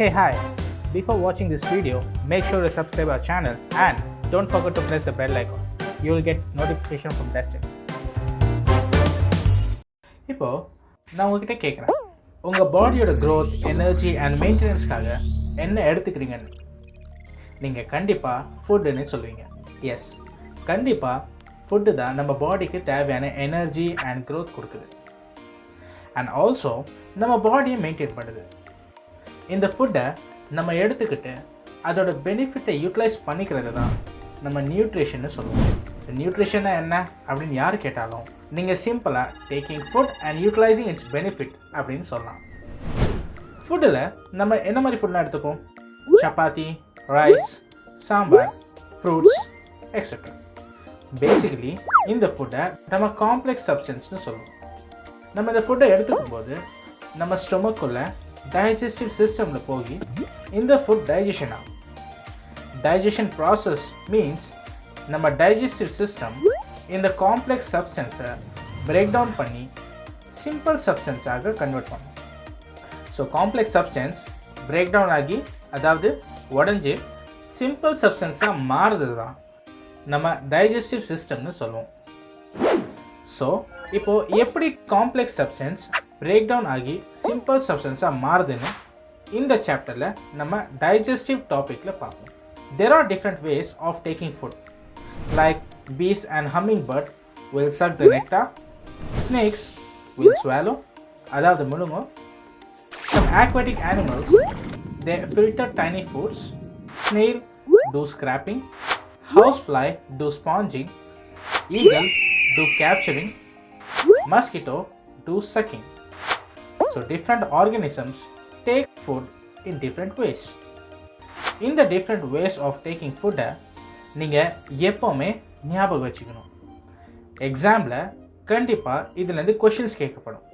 Hey, hi! Before watching this video, make sure to subscribe our channel and don't forget to press the bell icon. You will get notification from testing. இப்போ நான் உங்ககிட்ட கேட்குறேன், உங்கள் பாடியோட growth, energy and மெயின்டெனன்ஸ்க்காக என்ன எடுத்துக்கிறீங்கன்னு. நீங்கள் கண்டிப்பாக ஃபுட்டுன்னு சொல்லுவீங்க. எஸ், கண்டிப்பாக ஃபுட்டு தான் நம்ம பாடிக்கு தேவையான எனர்ஜி அண்ட் growth கொடுக்குது. அண்ட் ஆல்சோ நம்ம பாடியை மெயின்டைன் பண்ணுது. இந்த ஃபுட்டை நம்ம எடுத்துக்கிட்டு அதோட பெனிஃபிட்டை யூட்டிலைஸ் பண்ணிக்கிறது தான் நம்ம நியூட்ரிஷன்னு சொல்லுவோம். நியூட்ரிஷன்னா என்ன அப்படின்னு யார் கேட்டாலும் நீங்கள் சிம்பிளாக taking food and utilising it's benefit அப்படின்னு சொல்லலாம். ஃபுட்டில் நம்ம என்ன மாதிரி ஃபுட்லாம் எடுத்துப்போம்? Chapati, rice, sambar, fruits etcetera. Basically இந்த ஃபுட்டை நம்ம காம்ப்ளெக்ஸ் சப்ஸ்டன்ஸ்னு சொல்லுவோம். நம்ம இந்த ஃபுட்டை எடுத்துக்கும் போது நம்ம ஸ்டொமக்குள்ளே டைஜஸ்டிவ் சிஸ்டமில் போய் இந்த ஃபுட் டைஜஷன் ஆகும். டைஜஷன் ப்ராசஸ் மீன்ஸ் நம்ம டைஜஸ்டிவ் சிஸ்டம் இந்த காம்ப்ளெக்ஸ் சப்ஸ்டன்ஸை பிரேக் டவுன் பண்ணி சிம்பிள் சப்ஸ்டன்ஸாக கன்வெர்ட் பண்ணும். So complex substance break down ஆகி, அதாவது உடஞ்சி சிம்பிள் சப்ஸ்டன்ஸாக மாறுறது தான் நம்ம டைஜஸ்டிவ் சிஸ்டம்னு சொல்லுவோம். ஸோ இப்போது எப்படி காம்ப்ளெக்ஸ் சப்ஸ்டன்ஸ் பிரேக் டவுன் ஆகி சிம்பிள் சப்ஸ்டன்ஸாக மாறுதுன்னு இந்த சாப்டரில் நம்ம டைஜஸ்டிவ் டாப்பிக்கில் பார்ப்போம். There are different ways of taking food. Like bees and hummingbird will suck the nectar. Snakes will swallow, அதாவது முழுங்கும். Some aquatic animals, they filter tiny foods. Snail do scraping. Housefly do sponging. Eagle do capturing. Mosquito do sucking. So different organisms take food in different ways. இந்த different ways of taking ஃபுட்டை நீங்கள் எப்போவுமே ஞாபகம் வச்சுக்கணும். எக்ஸாமில் கண்டிப்பாக இதுலேருந்து questions கேட்கப்படும்.